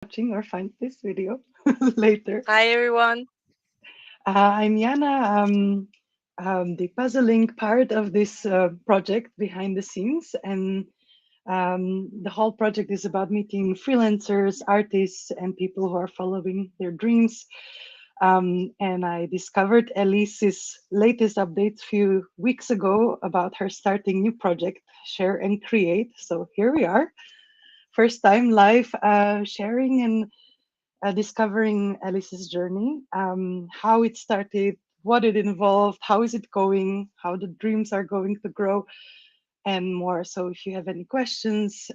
watching or find this video later. Hi everyone. I'm Jana. The puzzling part of this project behind the scenes, and the whole project is about meeting freelancers, artists, and people who are following their dreams. And I discovered Elise's latest updates a few weeks ago about her starting new project, Share and Create. So here we are, first time live sharing and discovering Alice's journey, how it started, what it involved, how is it going, how the dreams are going to grow, and more. So if you have any questions,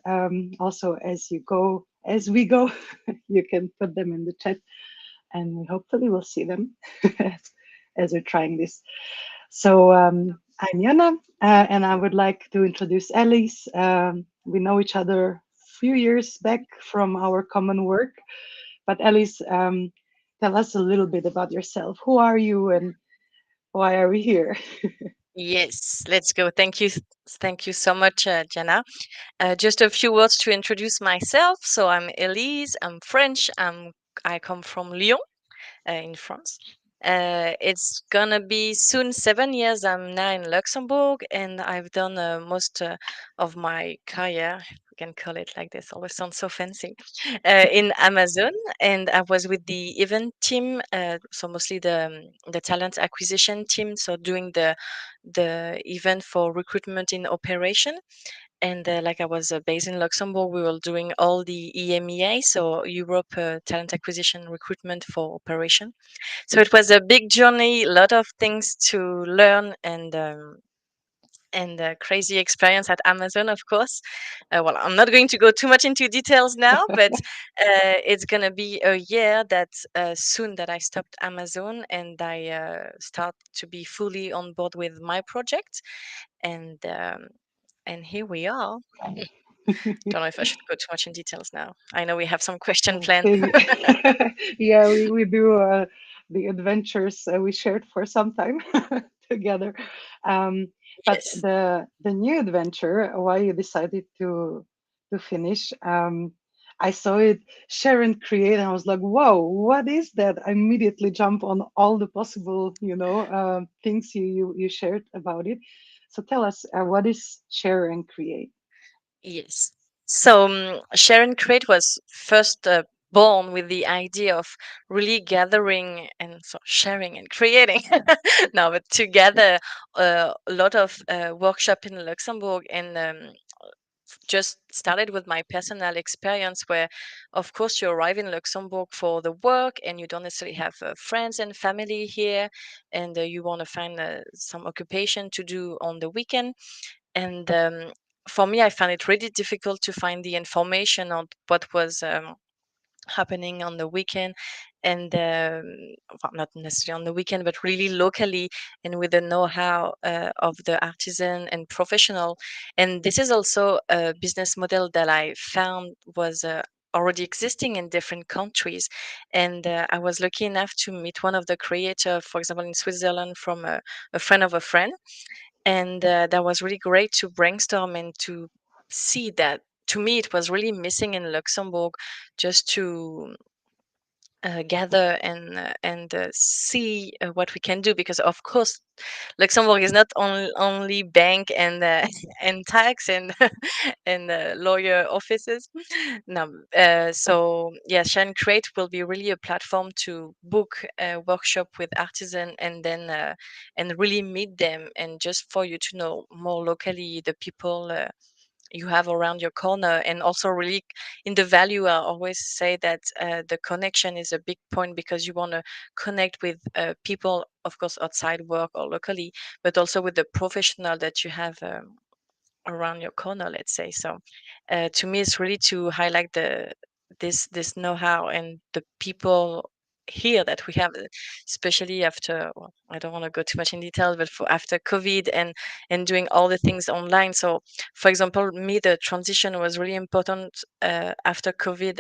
also as we go, you can put them in the chat, and we hopefully will see them as we're trying this. So I'm Jana, and I would like to introduce Alice. We know each other a few years back from our common work, but Alice, tell us a little bit about yourself. Who are you and why are we here? Yes, let's go. Thank you so much, Jana. Just a few words to introduce myself. So I'm Elise. I'm French. I come from Lyon, in France. It's gonna be soon 7 years. I'm now in Luxembourg, and I've done most of my career, if we can call it like this. Always sounds so fancy. In Amazon, and I was with the event team, so mostly the talent acquisition team. So doing the event for recruitment in operation. And like I was based in Luxembourg, we were doing all the EMEA, so Europe talent acquisition recruitment for operation. So it was a big journey, a lot of things to learn, and a crazy experience at Amazon, of course. Well, I'm not going to go too much into details now, but it's gonna be a year that soon that I stopped Amazon and I start to be fully on board with my project, and um, and here we are. Don't know if I should go too much in details now. I know we have some question I planned. think, yeah, we do the adventures we shared for some time together. Um, but Yes. the new adventure, why you decided to finish, I saw it share and create, and I was like, "Whoa, what is that?" I immediately jump on all the possible, things you shared about it. So tell us, what is share and create? Yes. So Share and Create was first born with the idea of really gathering and so sharing and creating. No, but together a lot of workshop in Luxembourg, and just started with my personal experience where, of course, you arrive in Luxembourg for the work and you don't necessarily have friends and family here, and you want to find some occupation to do on the weekend. And for me, I found it really difficult to find the information on what was happening on the weekend, and well, not necessarily on the weekend, but really locally and with the know-how of the artisan and professional. And this is also a business model that I found was already existing in different countries. And I was lucky enough to meet one of the creator, for example, in Switzerland, from a friend of a friend, and that was really great to brainstorm and to see that. To me, it was really missing in Luxembourg, just to gather and see what we can do, because of course Luxembourg is not only bank and and tax and and lawyer offices. No, so yeah, Shine Create will be really a platform to book a workshop with artisan, and then and really meet them, and just for you to know more locally the people you have around your corner. And also really in the value, I always say that the connection is a big point, because you want to connect with people, of course, outside work or locally, but also with the professional that you have around your corner, let's say. So to me, it's really to highlight the this know-how and the people here that we have, especially after, well, I don't want to go too much in detail, but for after COVID and doing all the things online. So for example, me, the transition was really important after COVID,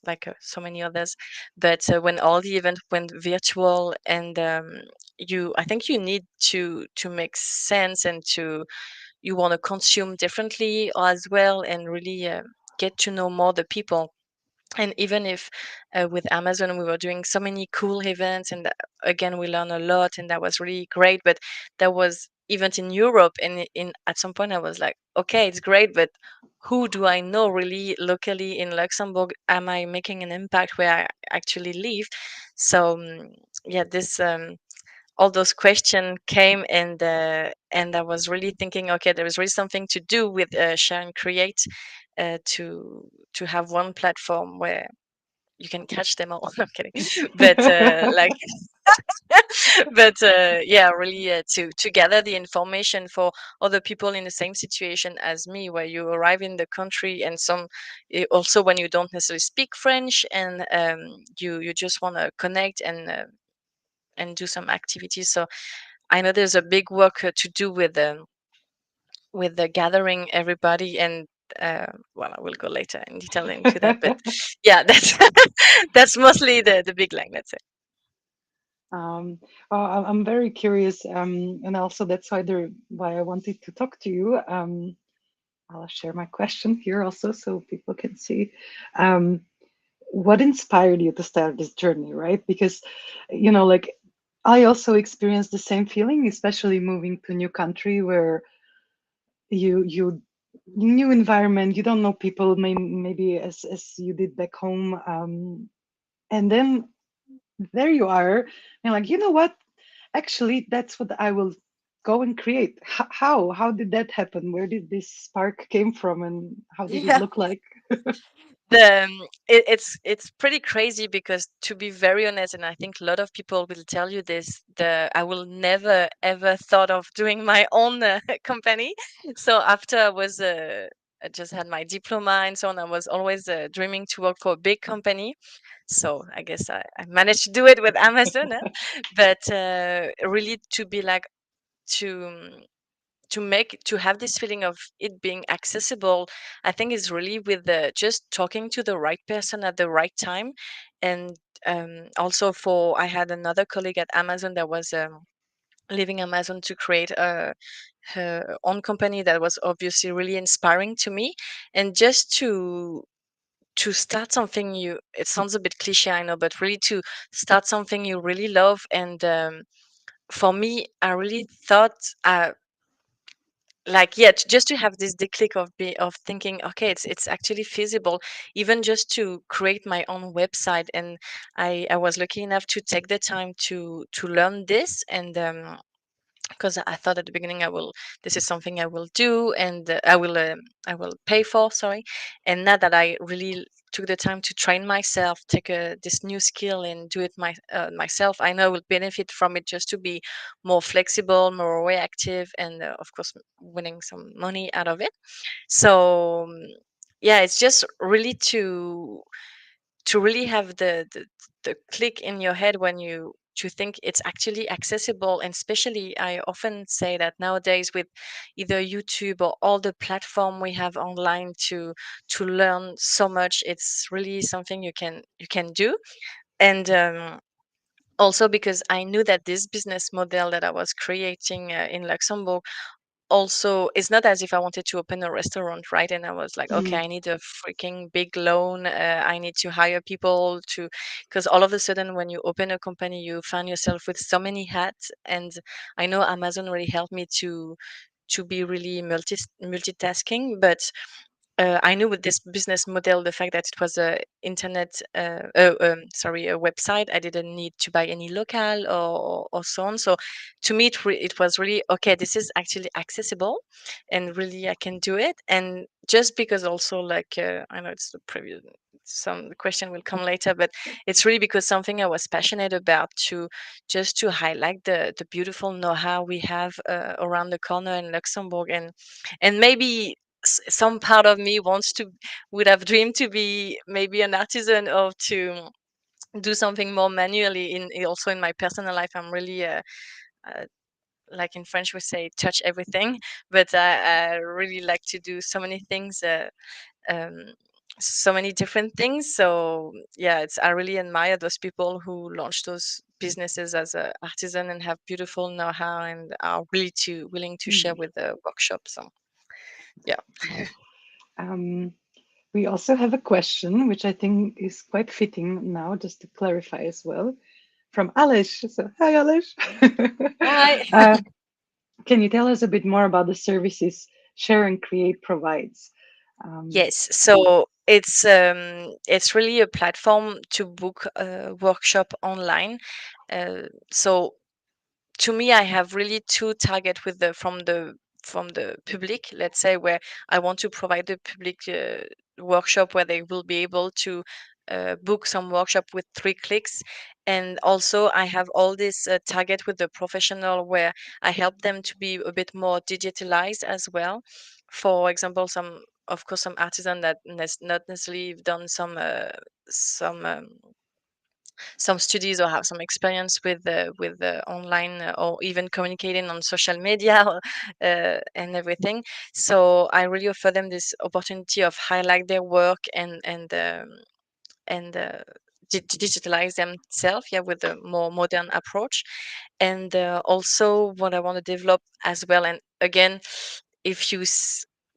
like so many others. But when all the events went virtual, and you I think you need to make sense, and to you want to consume differently as well, and really get to know more the people. And even if with Amazon we were doing so many cool events, and again we learned a lot, and that was really great. But that was event in Europe, and in at some point I was like, okay, it's great, but who do I know really locally in Luxembourg? Am I making an impact where I actually live? So yeah, this all those questions came, and I was really thinking, okay, there is really something to do with share and create, to have one platform where you can catch them all. I'm kidding, but like, but yeah, really to gather the information for other people in the same situation as me, where you arrive in the country, and also when you don't necessarily speak French, and you just want to connect and do some activities. So I know there's a big work to do with the gathering everybody, and well, I will go later in detail into that. But yeah, that's that's mostly the big line, let's say. Um, I'm very curious, and also that's why I wanted to talk to you. I'll share my question here also so people can see. Um, what inspired you to start this journey, right? Because, like I also experienced the same feeling, especially moving to a new country where you new environment, you don't know people, maybe as you did back home, and then there you are, and like, you know what? Actually, that's what I will go and create. How did that happen? Where did this spark came from, and how did it Yeah. look like? It's pretty crazy, because to be very honest, and I think a lot of people will tell you this, the I will never ever thought of doing my own company. So after I just had my diploma and so on, I was always dreaming to work for a big company. So I guess I managed to do it with Amazon, but really to be like, to to have this feeling of it being accessible, I think is really with the just talking to the right person at the right time. And also, for I had another colleague at Amazon that was leaving Amazon to create her own company, that was obviously really inspiring to me. And just to start something, you it sounds a bit cliche, I know, but really to start something you really love. And for me, I really thought, like, yeah, just to have this declick of thinking, okay, it's actually feasible, even just to create my own website. And I was lucky enough to take the time to learn this. And because I thought at the beginning, this is something I will do, and I will pay for, sorry. And now that I really took the time to train myself, take this new skill and do it myself, I know I will benefit from it, just to be more flexible, more reactive, and of course winning some money out of it. So yeah, it's just really to really have the click in your head when you to think it's actually accessible. And especially, I often say that nowadays, with either YouTube or all the platform we have online to learn so much, it's really something you can do. And also, because I knew that this business model that I was creating in Luxembourg, also, it's not as if I wanted to open a restaurant, right? And I was like, okay, Mm. I need a freaking big loan. I need to hire people to, because all of a sudden, when you open a company, you find yourself with so many hats. And I know Amazon really helped me to be really multitasking. But I knew with this business model, the fact that it was a internet, sorry, a website, I didn't need to buy any local or so on. So to me, it was really okay. This is actually accessible, and really I can do it. And just because also, like, I know it's the previous, some question will come later, but it's really because something I was passionate about, to just to highlight the beautiful know-how we have around the corner in Luxembourg. And maybe some part of me would have dreamed to be maybe an artisan, or to do something more manually. Also in my personal life, I'm really uh, like in French we say touch everything, but I really like to do so many things, um, so many different things. So yeah, it's I really admire those people who launch those businesses as a artisan and have beautiful know-how, and are really too willing to share Mm. with the workshop. So yeah. Wow. Um, We also have a question, which I think is quite fitting now, just to clarify as well, from Alish. So, hi, Alish. Hi. uh, can you tell us a bit more about the services Share and Create provides? Um, Yes, so it's really a platform to book a workshop online. So to me, I have really two target with the from the public, let's say, where I want to provide the public workshop where they will be able to book some workshop with 3 clicks. And also I have all this target with the professional where I help them to be a bit more digitalized as well. For example, some, of course, some artisan that not necessarily have done some some studies or have some experience with the online or even communicating on social media and everything. So I really offer them this opportunity of highlight their work and digitalize themselves, yeah, with a more modern approach. And also what I want to develop as well, and again, if you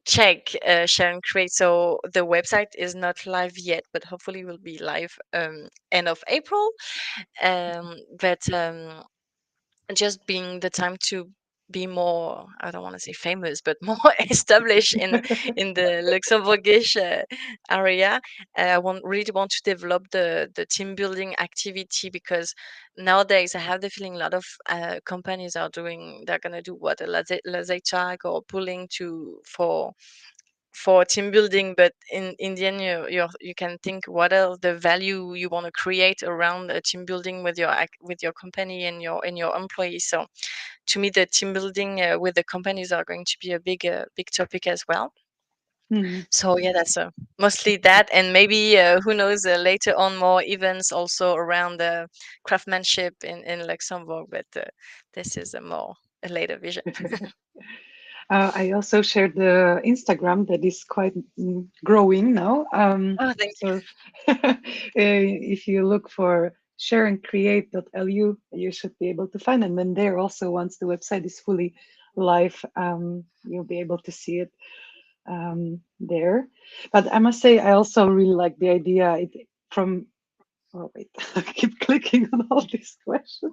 check Share and Create, so the website is not live yet, but hopefully will be live end of April. But just being the time to be more, I don't want to say famous, but more established in the Luxembourgish area. I really want to develop the team building activity, because nowadays I have the feeling a lot of companies are doing, they're gonna do what, a laissez tag or pulling to for team building, but in the end you can think what are the value you want to create around a team building with with your company and your employees. So to me, the team building with the companies are going to be a big topic as well. hmm. So yeah, that's mostly that, and maybe who knows, later on more events also around craftsmanship in Luxembourg, but this is a more a later vision. I also shared the Instagram that is quite growing now. Oh, thank you. So if you look for shareandcreate.lu, you should be able to find it. And then there also, once the website is fully live, you'll be able to see it there. But I must say, I also really like the idea from. Oh wait, I keep clicking on all these questions.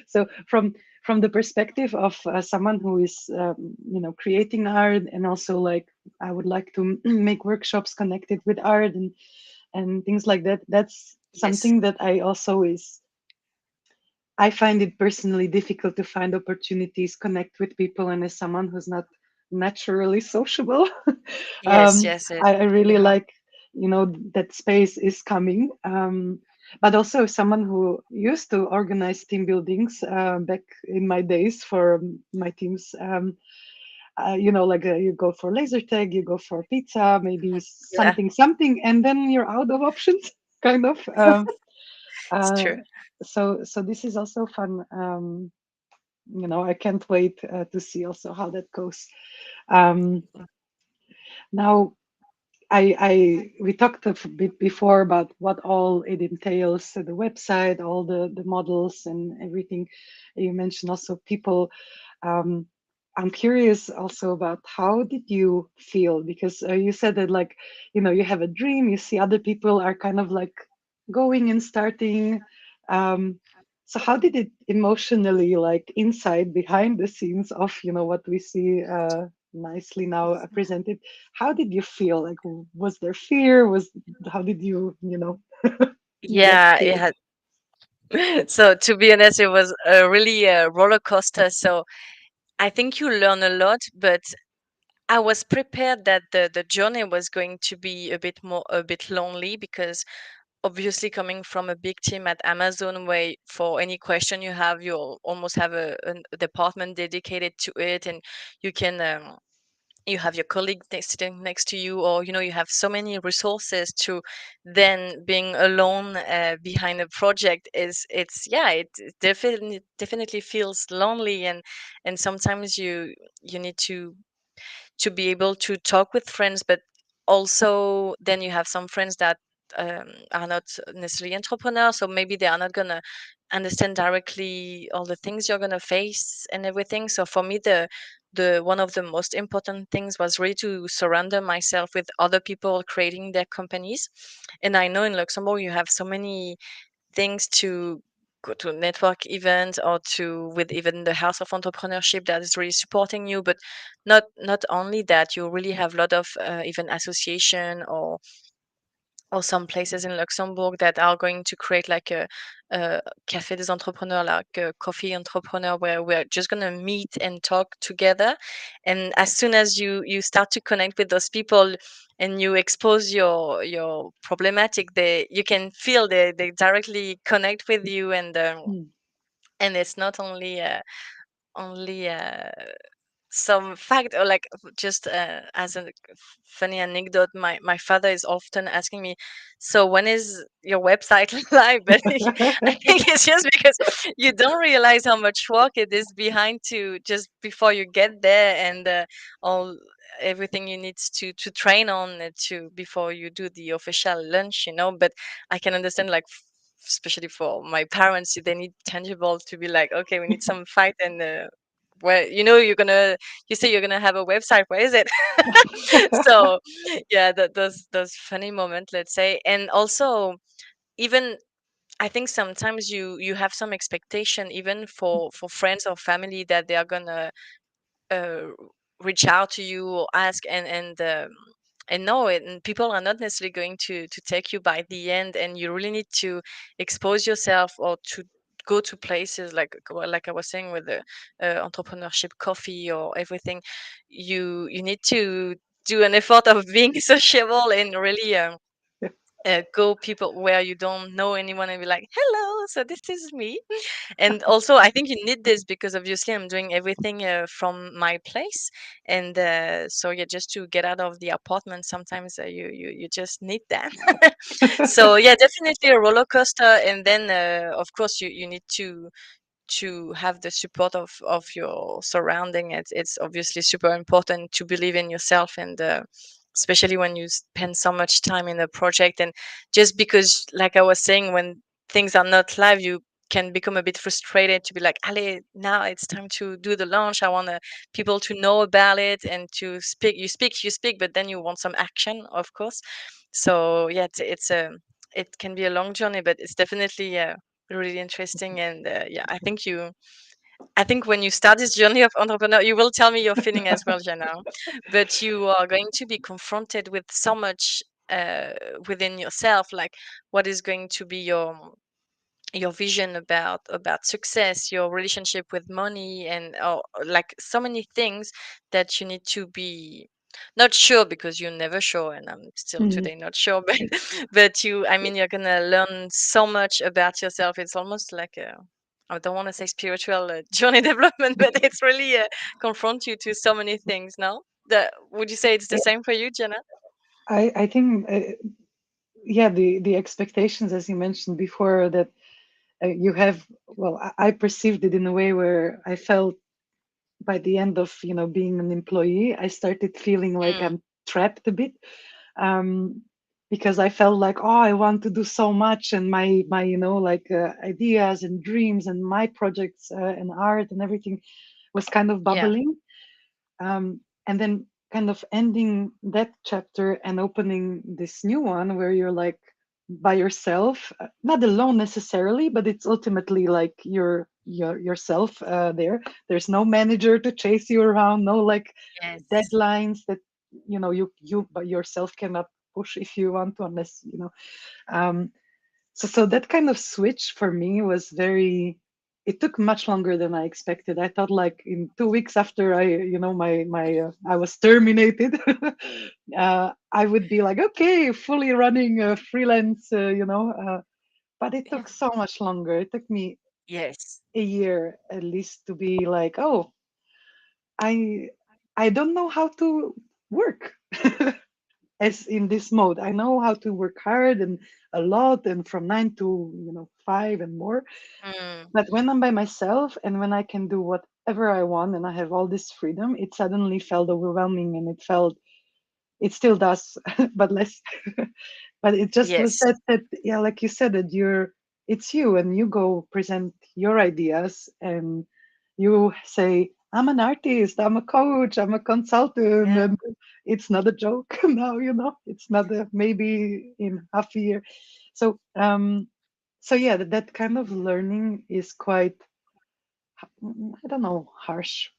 So from the perspective of someone who is creating art, and also like I would like to make workshops connected with art and things like that, that's Yes. something that I also is I find it personally difficult to find opportunities, connect with people, and as someone who's not naturally sociable, Yes, yes, it's I really really hard. like, that space is coming. But also someone who used to organize team buildings back in my days for my teams. Like you go for laser tag, you go for pizza, maybe Yeah, something, and then you're out of options, kind of. it's Uh, true. so this is also fun. I can't wait to see also how that goes. Um, now, we talked a bit before about what all it entails, so the website, all the models and everything. You mentioned also people. Um, I'm curious also about how did you feel, because you said that like you have a dream, you see other people are kind of like going and starting. Um, so how did it emotionally, like inside behind the scenes of what we see nicely now presented? How did you feel? Like, was there fear? Was How did you get Yeah, to it it? had. So to be honest, it was a really roller coaster. So I think you learn a lot, but I was prepared that the journey was going to be a bit lonely, because obviously coming from a big team at Amazon, where for any question you have, you'll almost have a department dedicated to it, and you can you have your colleague sitting next to you, or you have so many resources to then being alone behind a project is it's yeah it definitely feels lonely, and sometimes you need to be able to talk with friends, but also then you have some friends that are not necessarily entrepreneurs, so maybe they are not gonna understand directly all the things you're gonna face and everything. So for me, the one of the most important things was really to surround myself with other people creating their companies. And I know in Luxembourg you have so many things to go to network events or to with even the house of entrepreneurship that is really supporting you. But not only that, you really have a lot of even association or some places in Luxembourg that are going to create like a café des entrepreneurs, like a coffee entrepreneur, where we're just gonna meet and talk together. And as soon as you start to connect with those people and you expose your problematic, they you can feel they directly connect with you. Mm. And it's not only only some fact or like just as a funny anecdote, my father is often asking me, so when is your website live? But I think it's just because you don't realize how much work it is behind to just before you get there, and all everything you need to train on it to before you do the official launch, but I can understand, like especially for my parents, they need tangible to be like, okay, we need some fight. And where you say you're gonna have a website, where is it? So yeah, those funny moments, let's say. And also, even I think sometimes you have some expectation even for friends or family that they are gonna uh, reach out to you or ask, and no, and people are not necessarily going to take you by the end, and you really need to expose yourself or to go to places like I was saying with the entrepreneurship coffee or everything. You need to do an effort of being sociable and really go people where you don't know anyone and be like, hello, so this is me. And also I think you need this because obviously I'm doing everything from my place. And so yeah, just to get out of the apartment sometimes you just need that. So yeah, definitely a roller coaster. And then of course you need to have the support of your surrounding. It's obviously super important to believe in yourself, and especially when you spend so much time in a project. And just because, like I was saying, when things are not live, you can become a bit frustrated to be like, allez, now it's time to do the launch. I want people to know about it and to speak, but then you want some action, of course. So yeah, it can be a long journey, but it's definitely really interesting. And yeah, I think when you start this journey of entrepreneur, you will tell me your feeling as well, Jana. But you are going to be confronted with so much uh, within yourself, like what is going to be your vision about success, your relationship with money, and like so many things that you need to be not sure, because you're never sure, and I'm still Mhm. today not sure. But I mean, you're gonna learn so much about yourself. It's almost like a, I don't want to say spiritual journey development, but it's really confront you to so many things. No, would you say it's the Yeah, same for you, Jenna? I think yeah, the expectations, as you mentioned before, that you have. Well, I perceived it in a way where I felt by the end of being an employee, I started feeling like Mm, I'm trapped a bit, um, because I felt like, oh, I want to do so much, and my like ideas and dreams and my projects and art and everything was kind of yeah. bubbling, and then kind of ending that chapter and opening this new one where you're like by yourself, not alone necessarily, but it's ultimately like you're yourself there. There's no manager to chase you around, no like Yes. deadlines that you by yourself cannot push if you want to, unless um, so that kind of switch for me was very, it took much longer than I expected. I thought like in 2 weeks after I was terminated, I would be like, okay, fully running freelance, but it Yeah. took so much longer. It took me Yes. a year at least to be like, oh, I I don't know how to work as in this mode. I know how to work hard and a lot and from 9 to 5 and more. Mm, But when I'm by myself and when I can do whatever I want and I have all this freedom, it suddenly felt overwhelming, and it still does, but less. But it just was yes. that yeah, like you said, that it's you and you go present your ideas and you say, I'm an artist, I'm a coach, I'm a consultant, Yeah. and it's not a joke now, it's not a maybe in half a year. So, yeah, that kind of learning is quite, I don't know, harsh,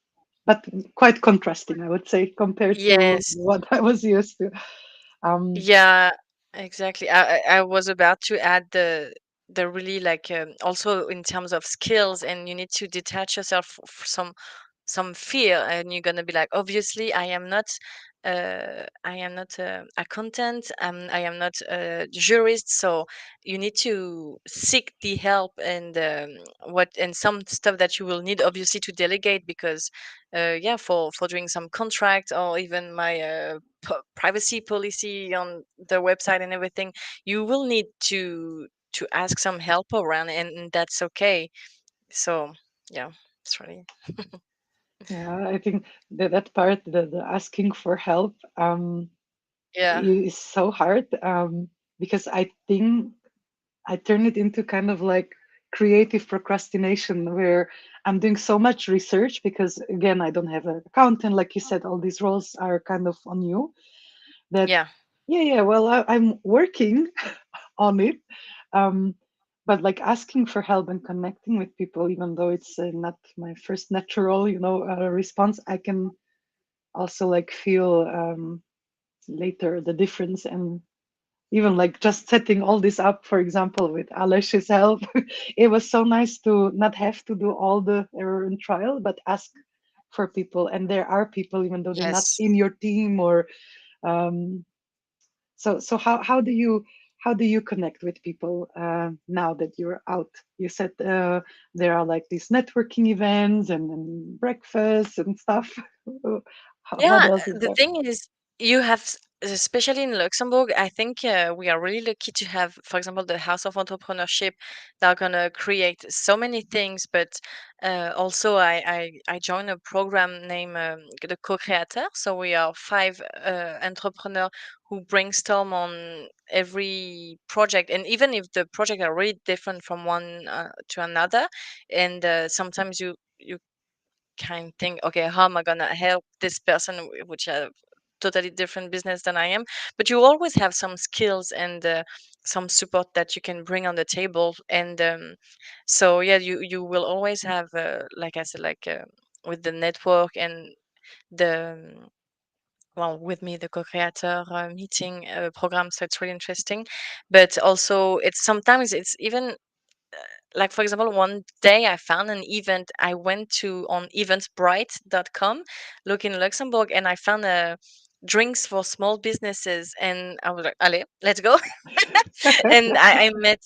but quite contrasting, I would say, compared to Yes. what I was used to. Um, Yeah, exactly. I was about to add the really like also in terms of skills, and you need to detach yourself from some fear, and you're gonna be like, obviously, I am not a content, I am not a jurist, so you need to seek the help and what and some stuff that you will need obviously to delegate because yeah, for doing some contract or even my privacy policy on the website and everything, you will need to ask some help around, and that's okay. So yeah, it's really yeah, I think that part, the asking for help, yeah. is so hard, because I think I turn it into kind of like creative procrastination where I'm doing so much research because, again, I don't have an accountant. Like you said, all these roles are kind of on you. That, Yeah. yeah, yeah, well, I'm working on it. Um, but like asking for help and connecting with people, even though it's not my first natural, response, I can also like feel later the difference. And even like just setting all this up, for example, with Alesh's help, it was so nice to not have to do all the error and trial, but ask for people. And there are people, even though they're not Yes. in your team or um, so how do you connect with people now that you're out? You said there are like these networking events and breakfasts and stuff. What Yeah, else is the there? thing is, you have, especially in Luxembourg, I think we are really lucky to have, for example, the House of Entrepreneurship that are gonna create so many things. But also, I joined a program named the Co-Creator. So we are five entrepreneurs who brainstorm on every project, and even if the project are really different from one to another, and sometimes you kind think, okay, how am I gonna help this person, which have totally different business than I am? But you always have some skills and some support that you can bring on the table, and so yeah, you will always have, like I said, like with the network and the well, with me, the co-creator meeting program. So it's really interesting, but also it's sometimes it's even like for example, one day I found an event. I went to on eventbrite.com, look in Luxembourg, and I found a drinks for small businesses, and I was like, allez, let's go. And I met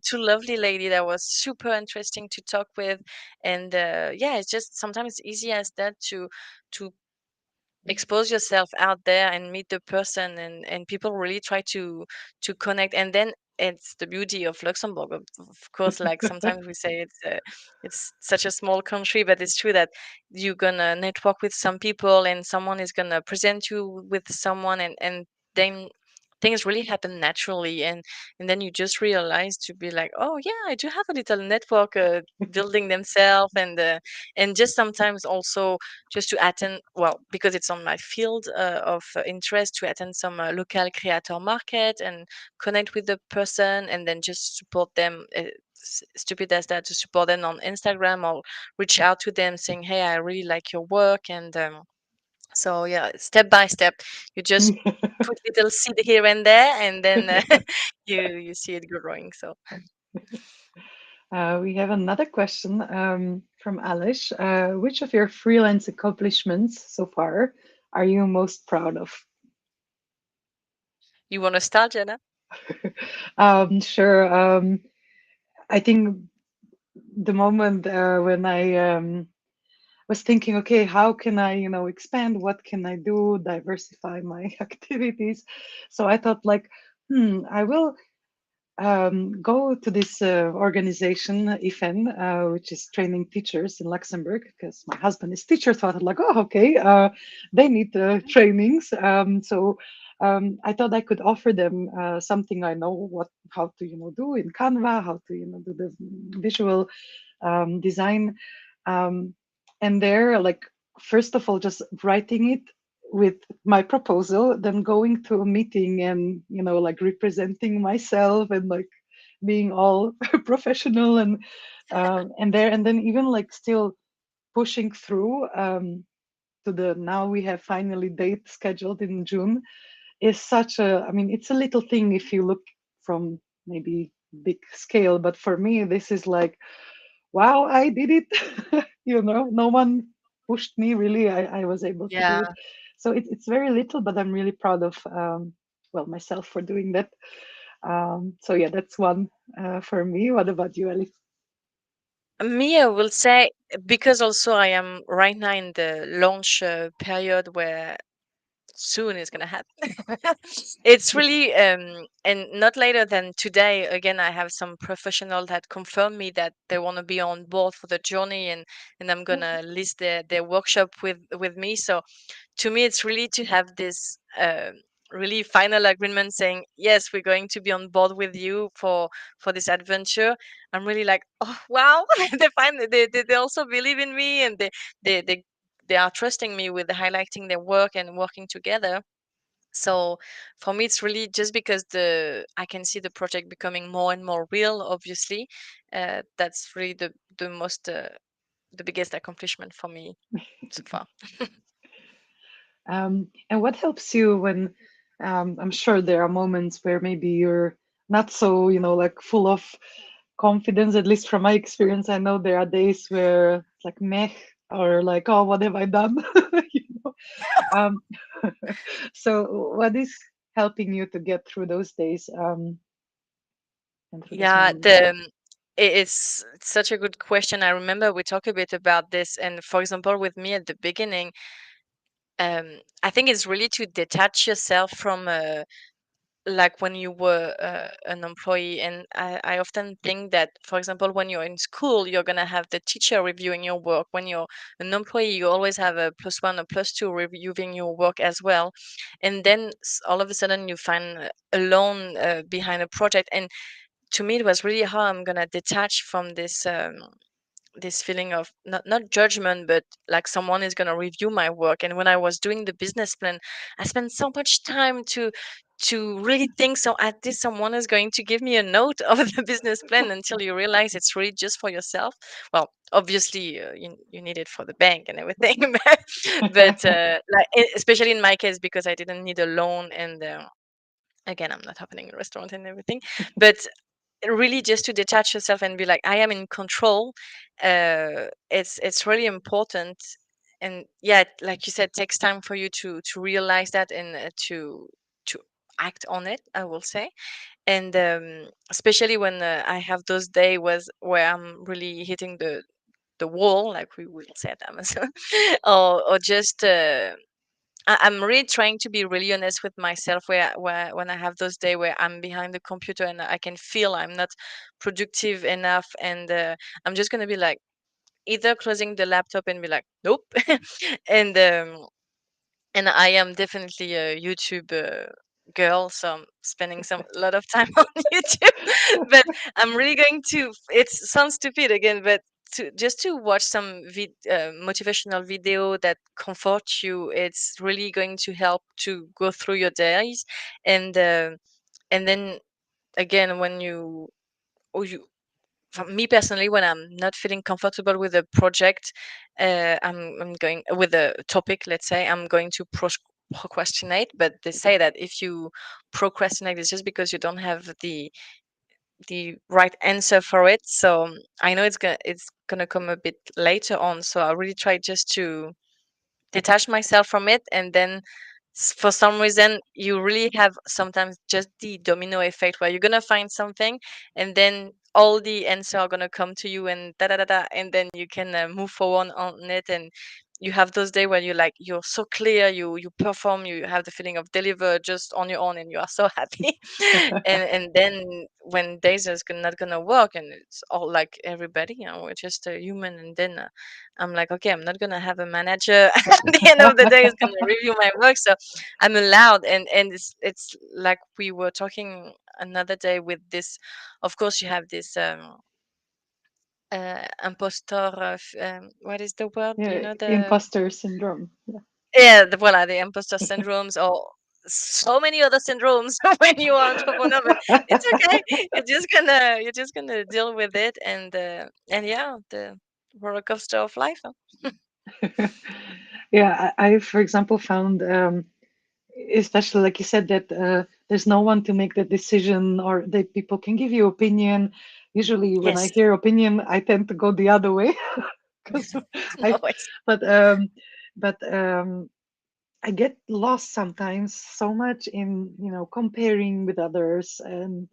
two lovely lady that was super interesting to talk with, and yeah, it's just sometimes it's easy as that to expose yourself out there and meet the person, and people really try to connect. And then it's the beauty of Luxembourg, of course. Like sometimes we say it's such a small country, but it's true that you're gonna network with some people and someone is gonna present you with someone, and then things really happen naturally, and then you just realize to be like, oh yeah, I do have a little network building themselves, and just sometimes also just to attend, well, because it's on my field of interest, to attend some local creator market and connect with the person, and then just support them, stupid as that, to support them on Instagram or reach out to them saying, hey, I really like your work. And so yeah, step by step, you just put little seed here and there, and then you see it growing. So We have another question from Alice. Which of your freelance accomplishments so far are you most proud of? you want to start, Jenna? Sure. I think the moment when I was thinking, okay, how can I, expand? What can I do? Diversify my activities. So I thought, like, I will go to this organization, IFEN, which is training teachers in Luxembourg, because my husband is teacher. So I thought, like, oh, okay, they need trainings. So I thought I could offer them something I know how to, do in Canva, how to, do the visual design. Um, And there, like, first of all, just writing it with my proposal, then going to a meeting and, like, representing myself and, like, being all professional and there, and then even, like, still pushing through to the now we have finally date scheduled in June is such a, I mean, it's a little thing if you look from maybe big scale, but for me, this is like, wow, I did it. No one pushed me really. I was able to do Yeah. it. So it's very little, but I'm really proud of, well, myself for doing that. So yeah, that's one for me. What about you, Alice? Me, I will say, because also I am right now in the launch period where soon is going to happen. It's really, and not later than today. Again, I have some professional that confirm me that they want to be on board for the journey, and I'm going to list their workshop with me. So to me, it's really to have this really final agreement saying, yes, we're going to be on board with you for this adventure. I'm really like, oh wow. They also believe in me, and they they they are trusting me with highlighting their work and working together. So for me, it's really just because the I can see the project becoming more and more real. Obviously, that's really the most the biggest accomplishment for me so far. And what helps you when, I'm sure there are moments where maybe you're not so, like, full of confidence, at least from my experience. I know there are days where it's like meh, or like, oh, what have I done? you know? Um, so what is helping you to get through those days and through those Yeah, moments? it's such a good question. I remember we talked a bit about this, and for example, with me at the beginning, I think it's really to detach yourself from like when you were an employee. And I often think that, for example, when you're in school, you're going to have the teacher reviewing your work. When you're an employee, you always have a plus one or plus two reviewing your work as well. And then all of a sudden you find alone behind a project. And to me, it was really hard. I'm going to detach from this feeling of not judgment, but like someone is going to review my work. And when I was doing the business plan, I spent so much time to really think, so at least someone is going to give me a note of the business plan, until you realize it's really just for yourself. Well, obviously, you need it for the bank and everything. But like especially in my case, because I didn't need a loan. And again, I'm not opening a restaurant and everything, but really just to detach yourself and be like, I am in control. It's really important. And yeah, like you said, takes time for you to realize that, and to act on it, I will say. And especially when I have those days where I'm really hitting the wall, like we will say at Amazon. Or just I'm really trying to be really honest with myself, where when I have those days where I'm behind the computer and I can feel I'm not productive enough. And I'm just gonna be like, either closing the laptop and be like, nope. and and I am definitely a YouTube girl, so I'm spending some a lot of time on YouTube. But I'm really going to. It sounds stupid again, but to watch some motivational video that comfort you, it's really going to help to go through your days. And uh, and then again, when you or you for me personally, when I'm not feeling comfortable with a project, I'm going with a topic, let's say, I'm going to procrastinate. But they say that if you procrastinate, it's just because you don't have the right answer for it. So I know it's gonna come a bit later on. So I really try just to detach myself from it. And then for some reason, you really have sometimes just the domino effect, where you're gonna find something, and then all the answers are gonna come to you, and da da da da, and then you can move forward on it. And you have those days where you're so clear, you perform, you have the feeling of deliver just on your own, and you are so happy. And then when days is not gonna work, and it's all like everybody, we're just a human. And then I'm like, okay, I'm not gonna have a manager at the end of the day is gonna review my work. So I'm allowed. And it's like we were talking another day with this. Of course, you have this impostor. What is the word? You Yeah, know the imposter syndrome. Yeah. yeah, voila, the imposter syndromes or so many other syndromes when you are entrepreneur. But it's okay. You're just gonna deal with it, and yeah, the roller coaster of life. Huh? Yeah, I, for example, found, especially like you said, that there's no one to make the decision or that people can give you opinion. Usually, when I Yes, hear opinion, I tend to go the other way because I, always. but I get lost sometimes so much in, comparing with others and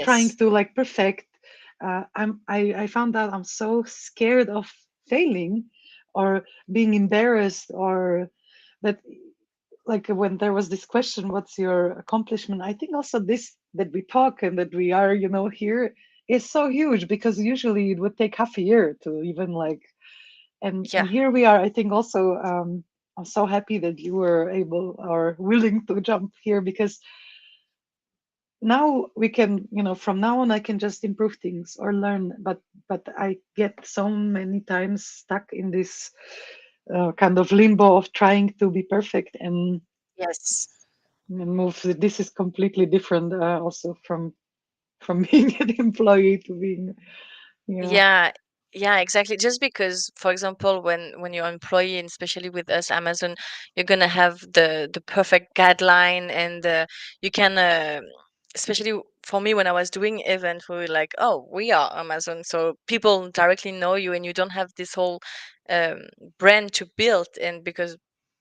trying Yes, to like perfect. I found out I'm so scared of failing or being embarrassed, or that, like when there was this question, what's your accomplishment? I think also this, that we talk and that we are, here, is so huge, because usually it would take half a year to even like, and yeah, here we are. I think also, I'm so happy that you were able or willing to jump here, because now we can, from now on I can just improve things or learn, but I get so many times stuck in this kind of limbo of trying to be perfect, yes. and move. This is completely different, also from being an employee to being, yeah. Yeah, yeah, exactly. Just because, for example, when you're employee, and especially with us, Amazon, you're gonna have the perfect guideline, and you can, especially for me when I was doing events, we were like, oh, we are Amazon, so people directly know you, and you don't have this whole um, brand to build, and because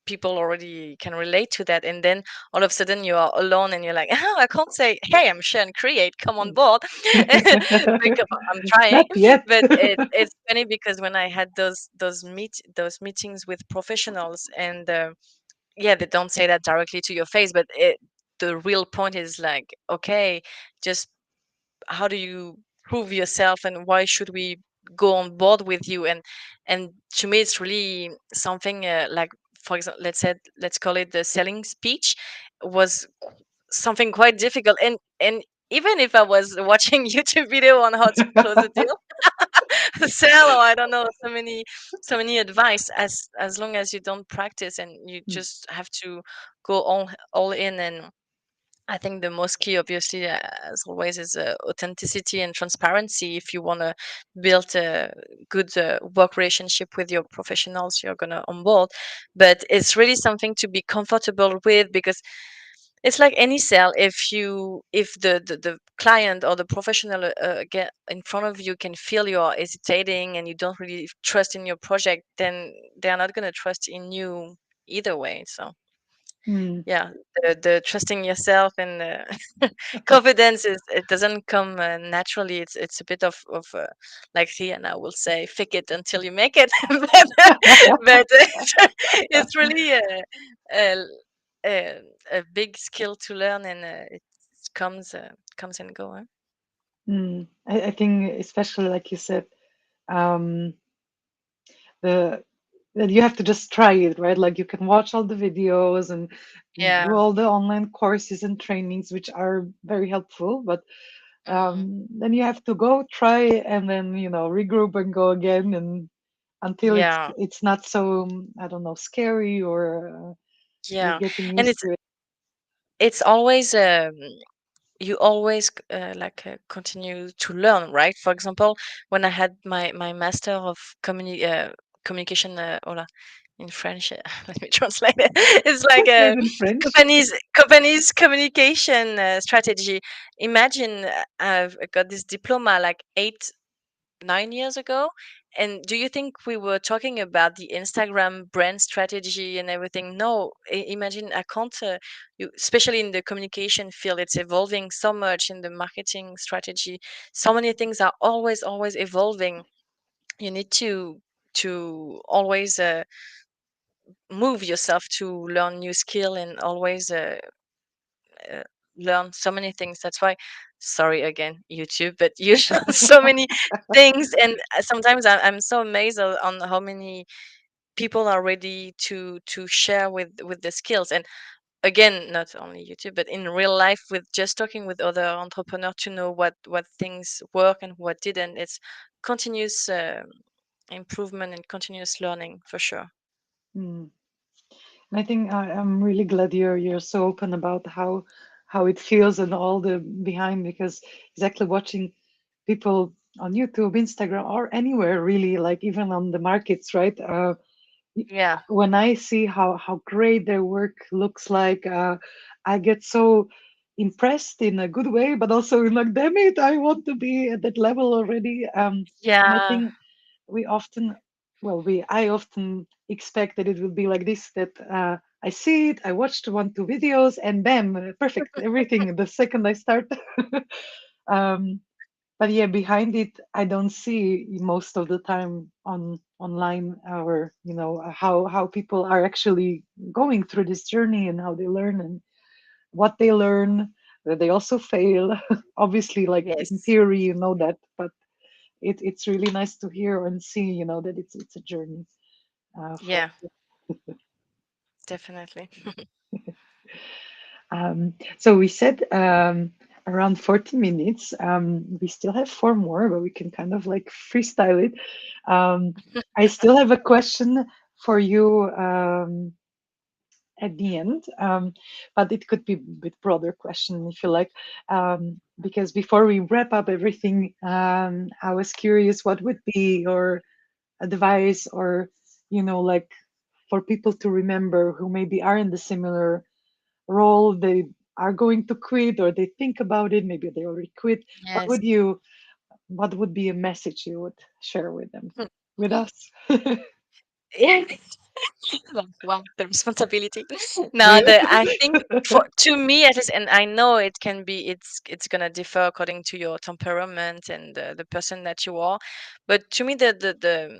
people already can relate to that, and then all of a sudden you are alone, and you're like, oh, I can't say, hey, I'm Sharon Create, come on board, because I'm trying. Not yet. But it's funny because when I had those meetings with professionals, and yeah, they don't say that directly to your face, but the real point is like, okay, just how do you prove yourself, and why should we go on board with you? And to me it's really something, like, for example, let's call it the selling speech was something quite difficult, and even if I was watching YouTube video on how to close a deal, sell, or I don't know, so many advice, as long as you don't practice and you just have to go all in. And I think the most key, obviously, as always, is authenticity and transparency. If you want to build a good work relationship with your professionals you're going to onboard, but it's really something to be comfortable with, because it's like any sale. If the client or the professional get in front of you can feel you're hesitating and you don't really trust in your project, then they're not going to trust in you either way. So Mm. yeah, the trusting yourself and confidence, is it doesn't come naturally. It's a bit of like Rihanna will say, fake it until you make it. But it's really a, a a big skill to learn, and it comes and go. Huh? I think especially like you said, um, the that you have to just try it, right? Like you can watch all the videos and do Yeah. all the online courses and trainings, which are very helpful, but Mm. then you have to go try and then, regroup and go again, and until it's Yeah. it's not so, I don't know, scary, or you're Yeah. getting And used it's to it. it's always you always continue to learn, right? For example, when I had my master of communication, hola, in French, let me translate it. It's like Translate a in French. company's communication strategy. Imagine, I've got this diploma like 8 9 years ago. And do you think we were talking about the Instagram brand strategy and everything? No, imagine, I can't, especially in the communication field, it's evolving so much. In the marketing strategy, so many things are always evolving. You need to always move yourself to learn new skill, and always uh, learn so many things. That's why, sorry again, YouTube, but you learn so many things. And sometimes I'm so amazed on how many people are ready to share with the skills. And again, not only YouTube, but in real life, with just talking with other entrepreneurs to know what things work and what didn't. It's continuous improvement and continuous learning for sure. Mm. And I think I'm really glad you're so open about how it feels and all the behind, because exactly watching people on YouTube, Instagram, or anywhere really, like even on the markets, right? Yeah. When I see how great their work looks like, I get so impressed in a good way, but also like, damn it, I want to be at that level already. And I Yeah. think we often, well, we I often expect that it will be like this, that I see it, I watched one, two videos, and bam, perfect, everything the second I start. um, but yeah, behind it I don't see most of the time on online, or how people are actually going through this journey and how they learn and what they learn, that they also fail. Obviously, like in Yes. theory you know that, but it's really nice to hear and see, that it's a journey for Yeah, definitely. so we said around 40 minutes. We still have four more, but we can kind of like freestyle it. I still have a question for you at the end, but it could be a bit broader question if you like. Because before we wrap up everything, I was curious what would be your advice, or like for people to remember who maybe are in the similar role, they are going to quit, or they think about it, maybe they already quit. Yes. What would be a message you would share with them, with us? Yeah. Like, wow, the responsibility. No, Yeah. the I think for to me at least, and I know it can be, it's gonna differ according to your temperament and the person that you are, but to me the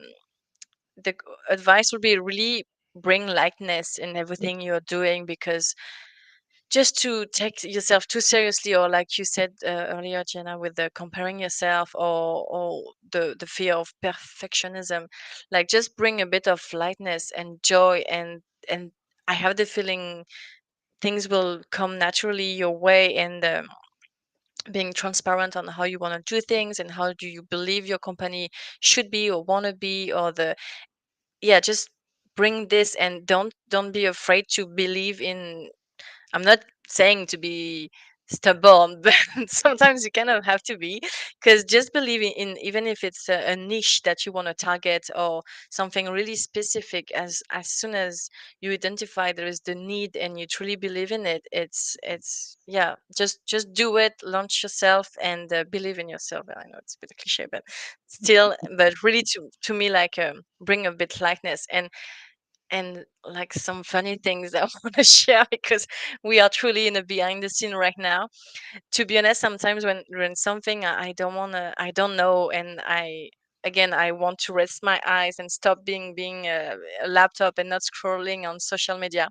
advice would be really bring lightness in everything you're doing, because just to take yourself too seriously, or like you said earlier, Jenna, with the comparing yourself, or the fear of perfectionism, like just bring a bit of lightness and joy, and I have the feeling things will come naturally your way, and being transparent on how you want to do things and how do you believe your company should be or want to be, or the yeah, just bring this, and don't be afraid to believe in. I'm not saying to be stubborn, but sometimes you kind of have to be, because just believing in, even if it's a niche that you want to target, or something really specific, as soon as you identify there is the need and you truly believe in it, it's yeah, just do it, launch yourself, and believe in yourself. I know it's a bit cliche, but still, but really to me, like, bring a bit lightness, and like some funny things I want to share, because we are truly in a behind the scene right now. To be honest, sometimes when something I don't want to, I don't know, and I want to rest my eyes and stop being a laptop and not scrolling on social media,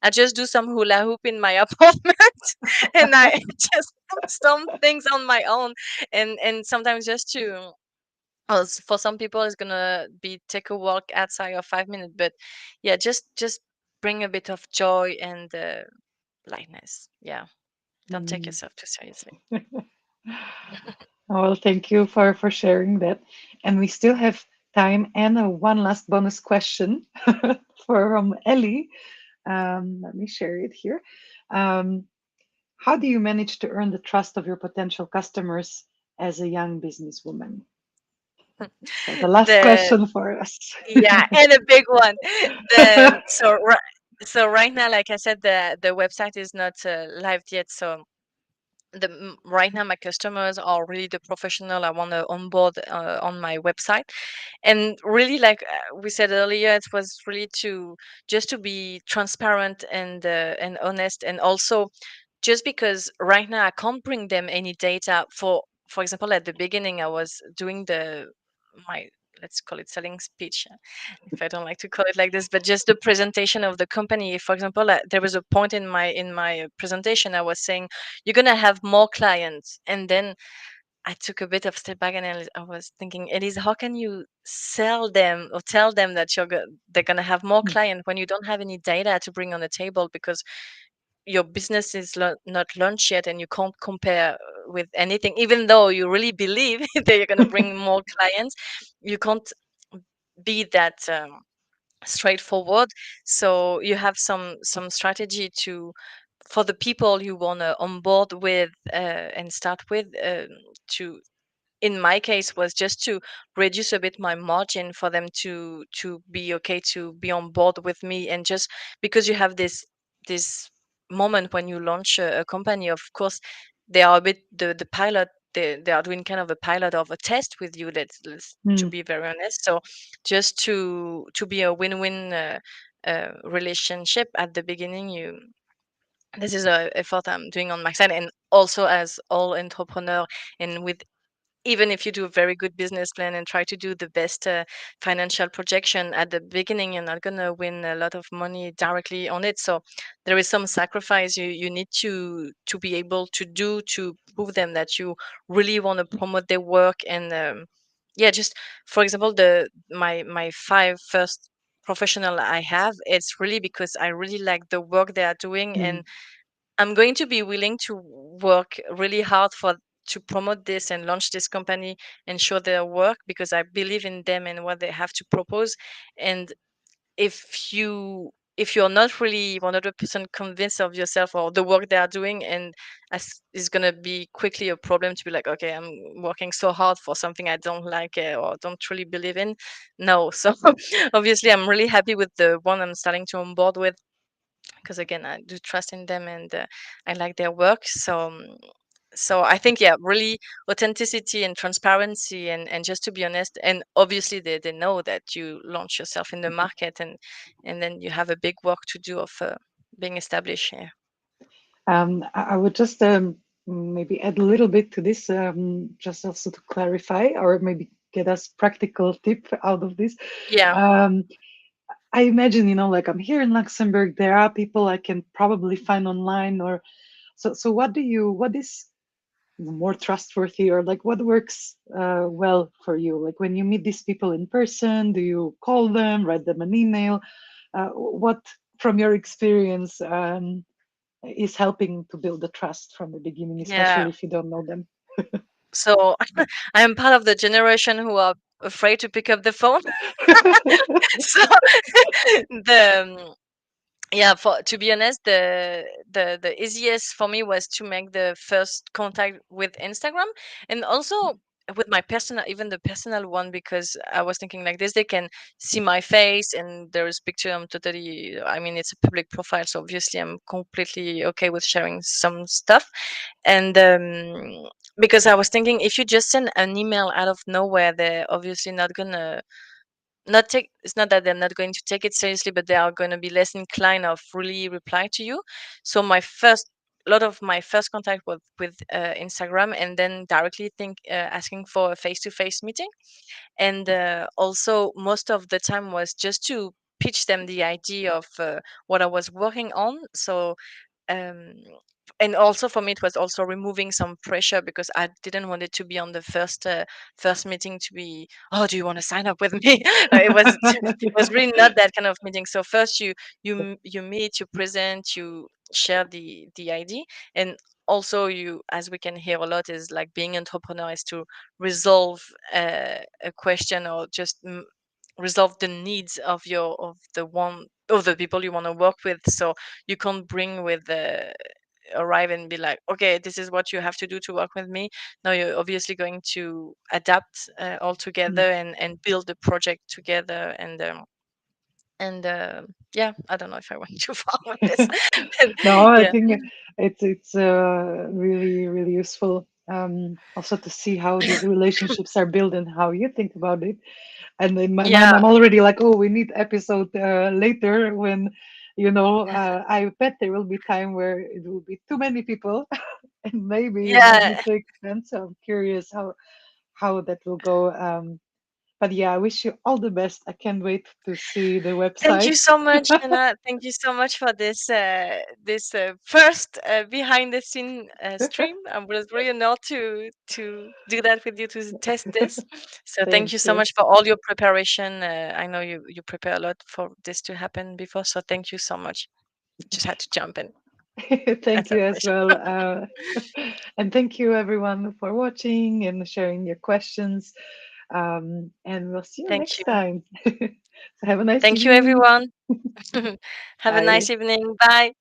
I just do some hula hoop in my apartment, and I just do some things on my own, and sometimes just to, for some people it's gonna be take a walk outside of 5 minutes, but yeah, just bring a bit of joy and lightness. Yeah, don't take Mm. yourself too seriously. Well, thank you for sharing that. And we still have time and one last bonus question from Ellie. Let me share it here. Um, how do you manage to earn the trust of your potential customers as a young businesswoman? So the last The question for us. Yeah, and a big one. The so right now, like I said, the website is not live yet, so right now my customers are really the professional I want to onboard on my website. And really, like we said earlier, it was really to just to be transparent and honest, and also just because right now I can't bring them any data. For example, at the beginning I was doing the my, let's call it selling speech, if I don't like to call it like this, but just the presentation of the company. For example, there was a point in my presentation I was saying you're gonna have more clients, and then I took a bit of step back, and I was thinking, Elise, how can you sell them or tell them that they're gonna have more clients when you don't have any data to bring on the table? Because your business is not launched yet and you can't compare with anything, even though you really believe that you're going to bring more clients, you can't be that straightforward. So you have some strategy to for the people you want to onboard with and start with, to in my case was just to reduce a bit my margin for them to be okay to be on board with me. And just because you have this moment when you launch a company, of course they are a bit the pilot, they are doing kind of a pilot of a test with you, to Mm, be very honest. So just to be a win-win relationship at the beginning, you this is a effort I'm doing on my side, and also as all entrepreneur, and with even if you do a very good business plan and try to do the best financial projection at the beginning, you're not going to win a lot of money directly on it. So there is some sacrifice you need to be able to do to prove them that you really want to promote their work. And yeah, just for example, my five first professional I have, it's really because I really like the work they are doing, mm, and I'm going to be willing to work really hard for to promote this and launch this company and show their work, because I believe in them and what they have to propose. And if you're not really 100% convinced of yourself or the work they are doing, and as is going to be quickly a problem to be like, okay, I'm working so hard for something I don't like, or don't really believe in. No. So obviously I'm really happy with the one I'm starting to onboard with, because again I do trust in them, and I like their work. So so I think, yeah, really authenticity and transparency, and just to be honest. And obviously they know that you launch yourself in the market, and then you have a big work to do of being established here. I would just maybe add a little bit to this, just also to clarify, or maybe get us practical tip out of this. Yeah. Um, I imagine, like I'm here in Luxembourg, there are people I can probably find online, or so. What is more trustworthy, or like what works well for you? Like when you meet these people in person, do you call them, write them an email? What, from your experience, is helping to build the trust from the beginning, Yeah. especially if you don't know them? So I am part of the generation who are afraid to pick up the phone. So the yeah, for to be honest, the easiest for me was to make the first contact with Instagram, and also with my personal, even the personal one, because I was thinking like this, they can see my face and there is picture. I'm totally, I mean, it's a public profile, so obviously I'm completely okay with sharing some stuff. And because I was thinking, if you just send an email out of nowhere, they're obviously not gonna not take it's not that they're not going to take it seriously, but they are going to be less inclined of really reply to you. So my first a lot of my first contact was with Instagram, and then directly think asking for a face-to-face meeting. And also most of the time was just to pitch them the idea of what I was working on. So um, and also for me it was also removing some pressure, because I didn't want it to be on the first meeting to be, oh, do you want to sign up with me? It was really not that kind of meeting. So first you meet, you present, you share the idea. And also, you, as we can hear a lot, is like being entrepreneur is to resolve a question, or just resolve the needs of the people you want to work with. So you can't bring with the arrive and be like, okay, this is what you have to do to work with me. No, you're obviously going to adapt all Mm. together, and build the project together. And yeah, I don't know if I went too far with this. No, I Yeah. think it's really really useful, also to see how these relationships are built and how you think about it. And in my mind, Yeah. I'm already like, oh, we need episode later when, I bet there will be time where it will be too many people, and maybe you might Yeah. need to expand. So I'm curious how that will go. But yeah, I wish you all the best. I can't wait to see the Thank you website. so much, Anna. Thank you so much for this first behind the scene stream. I was really honored to do that with you, to test this. So thank Thank you so you. much for all your preparation. I know you prepare a lot for this to happen before. So thank you so much. Just had to jump in. Thank That's a you as well. pleasure. And thank you everyone for watching and sharing your questions. And we'll see you Thank next you. time. So have a nice Thank you, evening. everyone. Have a nice Bye. evening. Bye.